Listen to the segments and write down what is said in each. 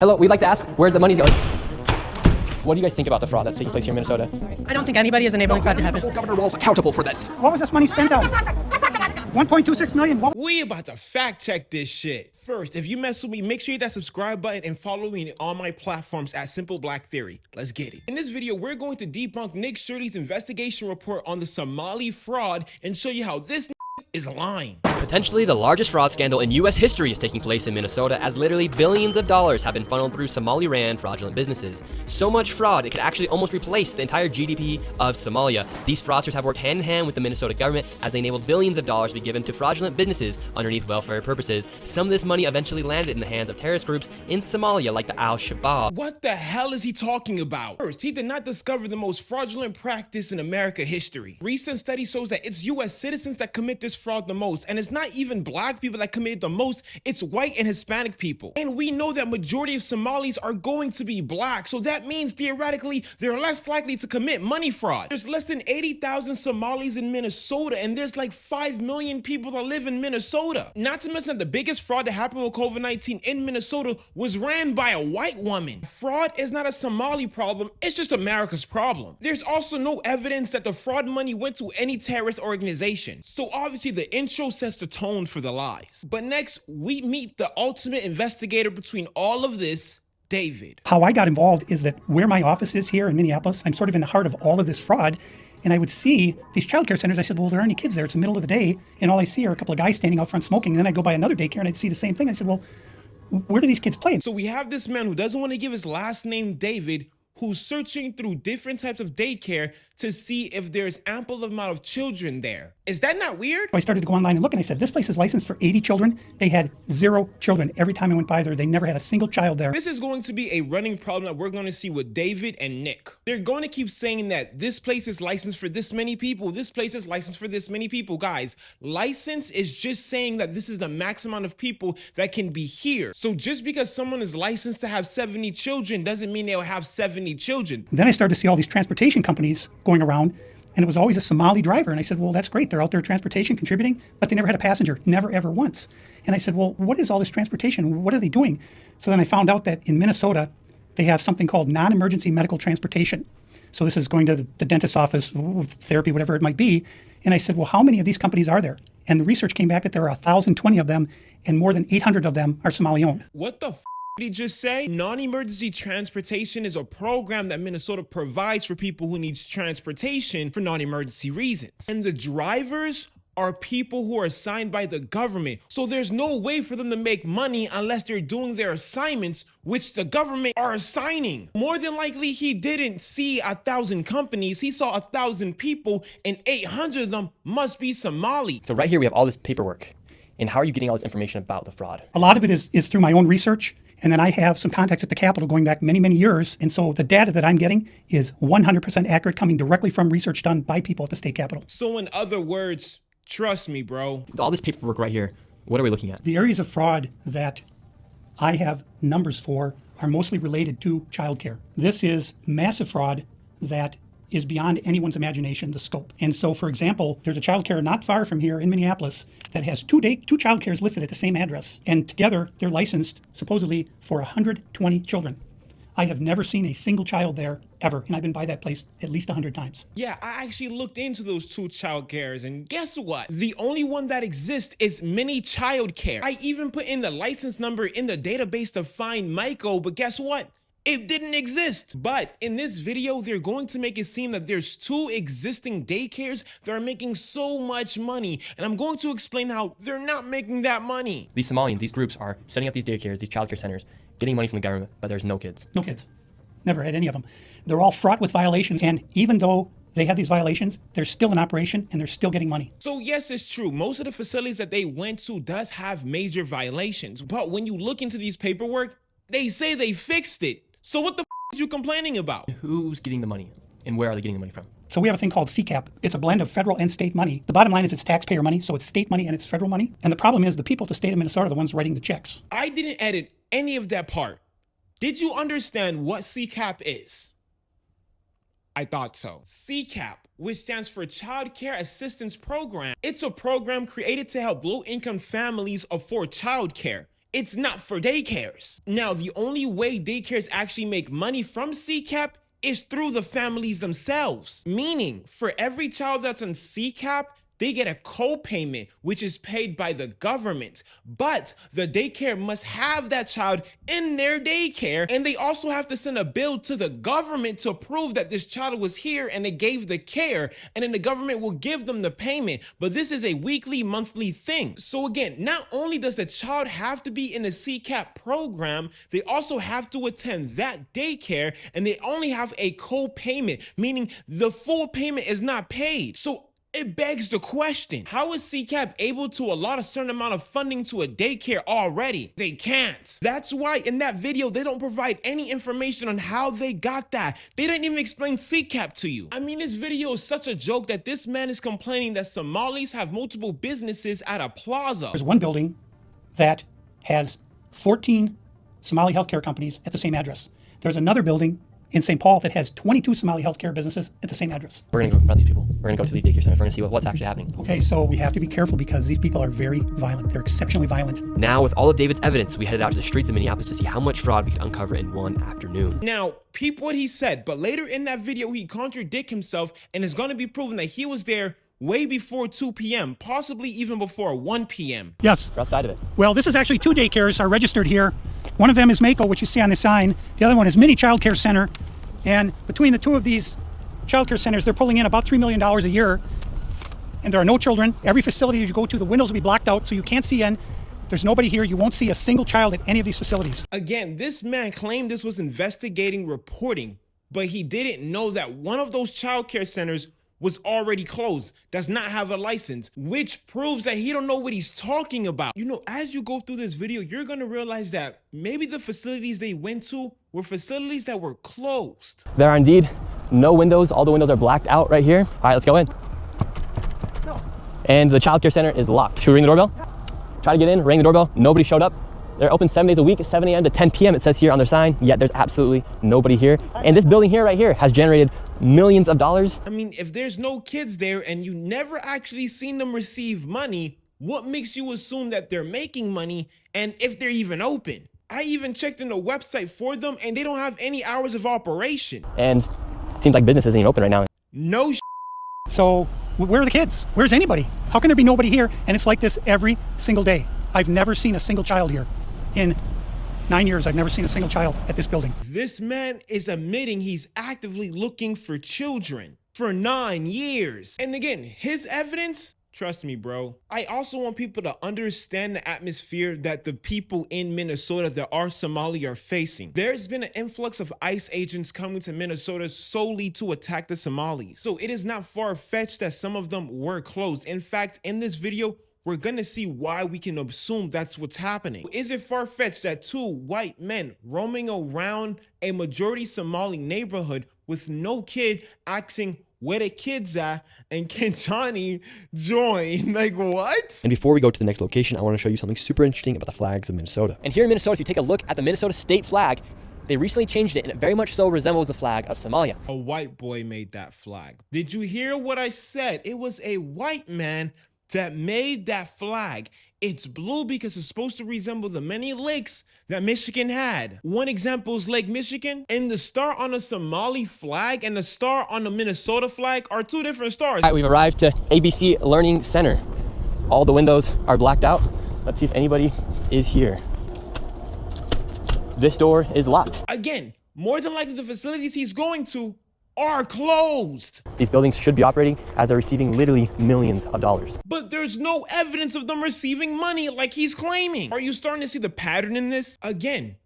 Hello, we'd like to ask where the money's going. What do you guys think about the fraud that's taking place here in Minnesota? I don't think anybody is enabling fraud to happen. Hold Governor Walz accountable for this. What was this money spent on? 1.26 million. We about to fact check this shit. First, if you mess with me, make sure you hit that subscribe button and follow me on my platforms at Simple Black Theory. Let's get it. In this video, we're going to debunk Nick Shirley's investigation report on the Somali fraud and show you how this is lying. Potentially the largest fraud scandal in U.S. history is taking place in Minnesota, as literally billions of dollars have been funneled through Somali-ran fraudulent businesses. So much fraud, it could actually almost replace the entire GDP of Somalia. These fraudsters have worked hand in hand with the Minnesota government as they enabled billions of dollars to be given to fraudulent businesses underneath welfare purposes. Some of this money eventually landed in the hands of terrorist groups in Somalia like the Al-Shabaab. What the hell is he talking about? First, he did not discover the most fraudulent practice in America history. Recent study shows that it's U.S. citizens that commit this fraud the most, and it's not even black people that committed the most, it's white and Hispanic people. And we know that majority of Somalis are going to be black, so that means theoretically they're less likely to commit money fraud. There's less than 80,000 Somalis in Minnesota, and there's like 5 million people that live in Minnesota. Not to mention that the biggest fraud that happened with COVID-19 in Minnesota was ran by a white woman. Fraud is not a Somali problem, it's just America's problem. There's also no evidence that the fraud money went to any terrorist organization. So obviously the intro sets the tone for the lies. But next, we meet the ultimate investigator between all of this, David. How I got involved is that where my office is here in Minneapolis, I'm sort of in the heart of all of this fraud. And I would see these childcare centers. I said, well, there aren't any kids there. It's the middle of the day. And all I see are a couple of guys standing out front smoking. And then I'd go by another daycare and I'd see the same thing. I said, well, where do these kids play? So we have this man who doesn't want to give his last name, David, who's searching through different types of daycare to see if there's ample amount of children there. Is that not weird? I started to go online and look, and I said, this place is licensed for 80 children. They had 0 children. Every time I went by there, they never had a single child there. This is going to be a running problem that we're going to see with David and Nick. They're going to keep saying that this place is licensed for this many people. This place is licensed for this many people. Guys, license is just saying that this is the max amount of people that can be here. So just because someone is licensed to have 70 children doesn't mean they'll have 70 children. Then I started to see all these transportation companies going around, and it was always a Somali driver. And I said, well, that's great. They're out there transportation contributing, but they never had a passenger, never, ever once. And I said, well, what is all this transportation? What are they doing? So then I found out that in Minnesota, they have something called non-emergency medical transportation. So this is going to the dentist's office, therapy, whatever it might be. And I said, well, how many of these companies are there? And the research came back that there are 1,020 of them, and more than 800 of them are Somali owned. What the did he just say? Non-emergency transportation is a program that Minnesota provides for people who need transportation for non-emergency reasons. And the drivers are people who are assigned by the government. So there's no way for them to make money unless they're doing their assignments, which the government are assigning. More than likely, he didn't see 1,000 companies. He saw 1,000 people, and 800 of them must be Somali. So right here we have all this paperwork. And how are you getting all this information about the fraud? A lot of it is through my own research. And then I have some contacts at the Capitol going back many, many years. And so the data that I'm getting is 100% accurate, coming directly from research done by people at the state Capitol. So in other words, trust me, bro. All this paperwork right here, what are we looking at? The areas of fraud that I have numbers for are mostly related to childcare. This is massive fraud that is beyond anyone's imagination, the scope. And so, for example, there's a childcare not far from here in Minneapolis that has two childcares listed at the same address. And together, they're licensed supposedly for 120 children. I have never seen a single child there ever, and I've been by that place at least 100 times. Yeah, I actually looked into those 2 child cares, and guess what? The only one that exists is Mini Child Care. I even put in the license number in the database to find Michael, but guess what? It didn't exist. But in this video, they're going to make it seem that there's 2 existing daycares that are making so much money. And I'm going to explain how they're not making that money. These Somalians, these groups are setting up these daycares, these childcare centers, getting money from the government, but there's no kids. No kids. Never had any of them. They're all fraught with violations. And even though they have these violations, they're still in operation and they're still getting money. So yes, it's true. Most of the facilities that they went to does have major violations. But when you look into these paperwork, they say they fixed it. So what the are you complaining about? Who's getting the money and where are they getting the money from? So we have a thing called CCAP. It's a blend of federal and state money. The bottom line is it's taxpayer money, so it's state money and it's federal money. And the problem is the people at the state of Minnesota are the ones writing the checks. I didn't edit any of that part. Did you understand what CCAP is? I thought so. CCAP, which stands for Child Care Assistance Program. It's a program created to help low-income families afford childcare. It's not for daycares. Now, the only way daycares actually make money from CCAP is through the families themselves. Meaning, for every child that's on CCAP, they get a co-payment, which is paid by the government. But the daycare must have that child in their daycare, and they also have to send a bill to the government to prove that this child was here and they gave the care, and then the government will give them the payment. But this is a weekly, monthly thing. So again, not only does the child have to be in the CCAP program, they also have to attend that daycare, and they only have a co-payment, meaning the full payment is not paid. So it begs the question, how is CCAP able to allot a certain amount of funding to a daycare already? They can't. That's why in that video, they don't provide any information on how they got that. They didn't even explain CCAP to you. I mean, this video is such a joke that this man is complaining that Somalis have multiple businesses at a plaza. There's one building that has 14 Somali healthcare companies at the same address. There's another building in St. Paul that has 22 Somali healthcare businesses at the same address. We're going to go confront these people. We're going to go to these daycare centers. We're going to see what's actually happening. Okay, so we have to be careful because these people are very violent. They're exceptionally violent. Now, with all of David's evidence, we headed out to the streets of Minneapolis to see how much fraud we could uncover in one afternoon. Now, peep what he said, but later in that video, he contradicts himself and it's going to be proven that he was there way before 2 p.m., possibly even before 1 p.m. Yes. We're outside of it. Well, this is actually 2 daycares are registered here. One of them is Mako, which you see on the sign. The other one is Mini Child Care Center. And between the two of these child care centers, they're pulling in about $3 million a year. And there are no children. Every facility you go to, the windows will be blocked out so you can't see in. There's nobody here. You won't see a single child at any of these facilities. Again, this man claimed this was investigating reporting, but he didn't know that one of those child care centers was already closed, does not have a license, which proves that he don't know what he's talking about. You know, as you go through this video, you're gonna realize that maybe the facilities they went to were facilities that were closed. There are indeed no windows. All the windows are blacked out right here. All right, let's go in. No. And the child care center is locked. Should we ring the doorbell? Try to get in, ring the doorbell. Nobody showed up. They're open 7 days a week, 7 a.m. to 10 p.m. It says here on their sign, yet there's absolutely nobody here. And this building here, right here, has generated millions of dollars. I mean, if there's no kids there and you never actually seen them receive money, what makes you assume that they're making money and if they're even open? I even checked in the website for them and they don't have any hours of operation. And it seems like business isn't even open right now. No So where are the kids? Where's anybody? How can there be nobody here? And it's like this every single day. I've never seen a single child here. In 9 years, I've never seen a single child at this building. This man is admitting he's actively looking for children for 9 years. And again, his evidence, trust me, bro. I also want people to understand the atmosphere that the people in Minnesota that are Somali are facing. There's been an influx of ICE agents coming to Minnesota solely to attack the Somalis. So it is not far-fetched that some of them were closed. In fact, in this video, we're gonna see why we can assume that's what's happening. Is it far-fetched that 2 white men roaming around a majority Somali neighborhood with no kid asking where the kids at and can Johnny join? Like, what? And before we go to the next location, I want to show you something super interesting about the flags of Minnesota. And here in Minnesota, if you take a look at the Minnesota state flag, they recently changed it and it very much so resembles the flag of Somalia. A white boy made that flag. Did you hear what I said? It was a white man that made that flag. It's blue because it's supposed to resemble the many lakes that Michigan had. One example is Lake Michigan, and the star on the Somali flag and the star on the Minnesota flag are 2 different stars. All right, we've arrived to ABC Learning Center. All the windows are blacked out. Let's see if anybody is here. This door is locked. Again, more than likely the facilities he's going to are closed. These buildings should be operating as they're receiving literally millions of dollars. But there's no evidence of them receiving money like he's claiming. Are you starting to see the pattern in this? Again,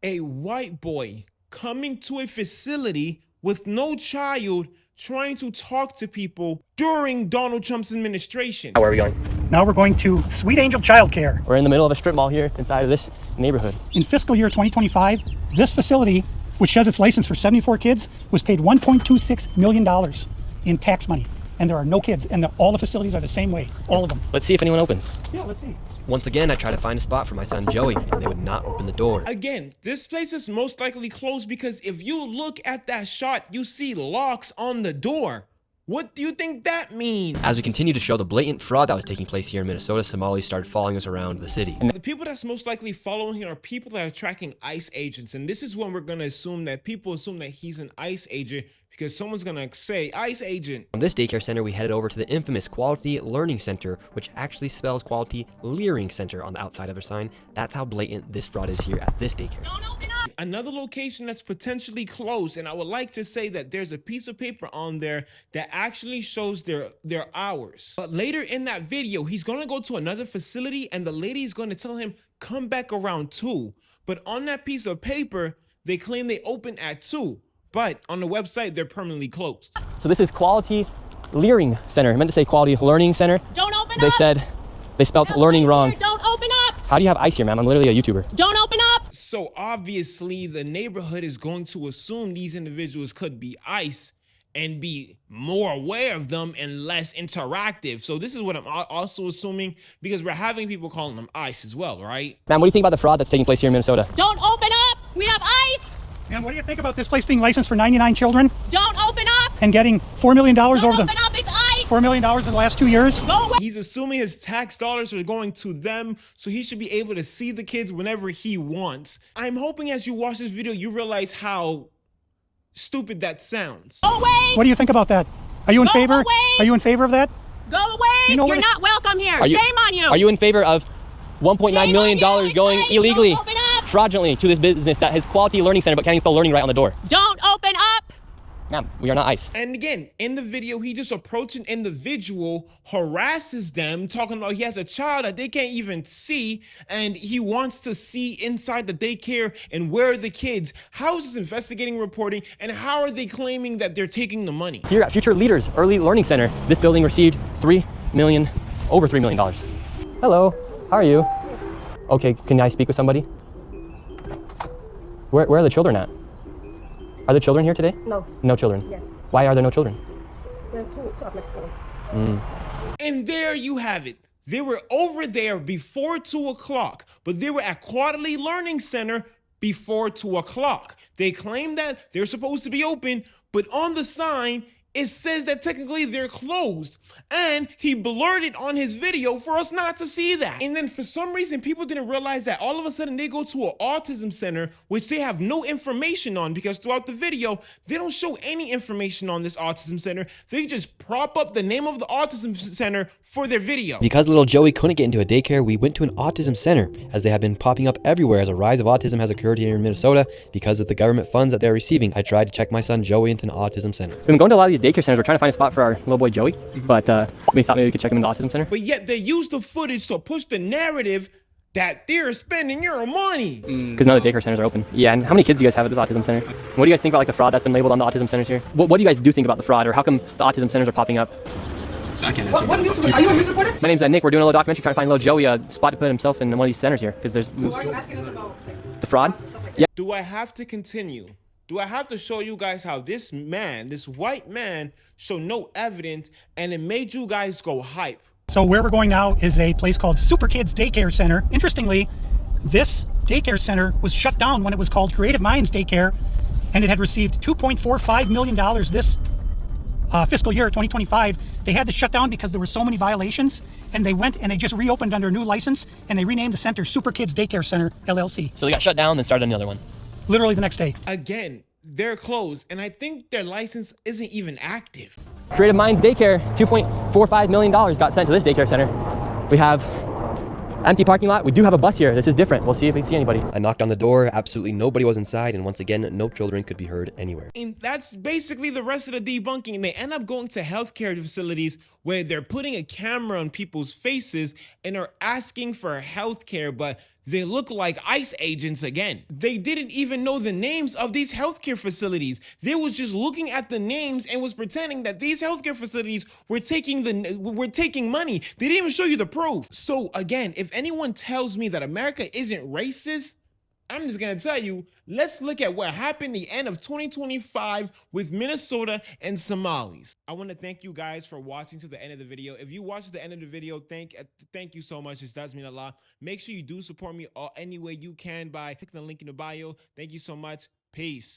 a white boy coming to a facility with no child trying to talk to people during Donald Trump's administration. Where are we going? Now we're going to Sweet Angel Child Care. We're in the middle of a strip mall here inside of this neighborhood. In fiscal year 2025, this facility, which has its license for 74 kids, was paid $1.26 million in tax money. And there are no kids, and all the facilities are the same way, all of them. Let's see if anyone opens. Yeah, let's see. Once again, I tried to find a spot for my son Joey, and they would not open the door. Again, this place is most likely closed because if you look at that shot, you see locks on the door. What do you think that means? As we continue to show the blatant fraud that was taking place here in Minnesota, Somalis started following us around the city. The people that's most likely following him are people that are tracking ICE agents. And this is when we're going to assume that people assume that he's an ICE agent because someone's going to say, ICE agent. From this daycare center, we headed over to the infamous Quality Learning Center, which actually spells Quality Leering Center on the outside of their sign. That's how blatant this fraud is here at this daycare. Don't open up. Another location that's potentially closed, and I would like to say that there's a piece of paper on there that actually shows their hours. But later in that video, he's going to go to another facility and the lady is going to tell him, come back around 2. But on that piece of paper, they claim they open at 2. But on the website, they're permanently closed. So this is Quality Leering Center. I meant to say Quality Learning Center. Don't open up. They said they spelled learning wrong. Don't open up. How do you have ice here, ma'am? I'm literally a YouTuber. Don't open up. So obviously, the neighborhood is going to assume these individuals could be ICE and be more aware of them and less interactive. So this is what I'm also assuming, because we're having people calling them ICE as well, right? Ma'am, what do you think about the fraud that's taking place here in Minnesota? Don't open up. We have ice. And what do you think about this place being licensed for 99 children Don't open up. and getting $4 million Don't over open the up. It's ice. $4 million in the last 2 years? Go away. He's assuming his tax dollars are going to them, so he should be able to see the kids whenever he wants. I'm hoping as you watch this video, you realize how stupid that sounds. Go away. What do you think about that? Are you in Go favor? away. Are you in favor of that? Go away. You know You're what- not welcome here. Are you- Shame on you. Are you in favor of $1.9 Shame million on you. It's going ice. illegally, Don't open up. fraudulently to this business that has Quality Learning Center but can't even spell learning right on the door? Don't open up. Ma'am, we are not ICE. And again, in the video, he just approaches an individual, harasses them, talking about he has a child that they can't even see, and he wants to see inside the daycare and where are the kids. How is this investigating reporting, and how are they claiming that they're taking the money? Here at Future Leaders Early Learning Center, this building received over $3 million. Hello, how are you? Okay, can I speak with somebody? Where are the children at? Are there children here today? No. No children? Yes. Why are there no children? They're two of Mexico. And there you have it. They were over there before 2 o'clock, but they were at Quality Learning Center before 2 o'clock. They claim that they're supposed to be open, but on the sign, it says that technically they're closed. And he blurred it on his video for us not to see that. And then for some reason, people didn't realize that all of a sudden they go to an autism center, which they have no information on, because throughout the video, they don't show any information on this autism center. They just prop up the name of the autism center for their video. Because little Joey couldn't get into a daycare, we went to an autism center, as they have been popping up everywhere as a rise of autism has occurred here in Minnesota because of the government funds that they're receiving. I tried to check my son Joey into an autism center. We've been going to a lot of these daycare centers. We're trying to find a spot for our little boy Joey, but we thought maybe we could check him in the autism center. But yet they use the footage to push the narrative that they're spending your money. Because none of the daycare centers are open. Yeah, and how many kids do you guys have at this autism center? What do you guys think about like the fraud that's been labeled on the autism centers here? What do you guys do think about the fraud, or how come the autism centers are popping up? I can't answer. What news? Are you a news reporter? My name's Nick. We're doing a little documentary trying to find little Joey a spot to put himself in one of these centers here, because there's Why are you asking us about the fraud. Yeah. Do I have to continue? Do I have to show you guys how this man, this white man, showed no evidence and it made you guys go hype? So where we're going now is a place called Super Kids Daycare Center. Interestingly, this daycare center was shut down when it was called Creative Minds Daycare, and it had received $2.45 million this fiscal year, 2025. They had to shut down because there were so many violations, and they went and they just reopened under a new license, and they renamed the center Super Kids Daycare Center, LLC, So they got shut down, then started another one. literally the next day. Again, they're closed and I think their license isn't even active. Creative Minds Daycare, $2.45 million got sent to this daycare center. We have empty parking lot. We do have a bus here. This is different. We'll see if we see anybody. I knocked on the door. Absolutely nobody was inside. And once again, no children could be heard anywhere. And that's basically the rest of the debunking. And they end up going to healthcare facilities where they're putting a camera on people's faces and are asking for healthcare, but they look like ICE agents again. They didn't even know the names of these healthcare facilities. They was just looking at the names and was pretending that these healthcare facilities were taking money. They didn't even show you the proof. So again, if anyone tells me that America isn't racist, I'm just gonna tell you, let's look at what happened the end of 2025 with Minnesota and Somalis. I want to thank you guys for watching to the end of the video. If you watched the end of the video, thank you so much. This does mean a lot. Make sure you do support me any way you can by clicking the link in the bio. Thank you so much. Peace.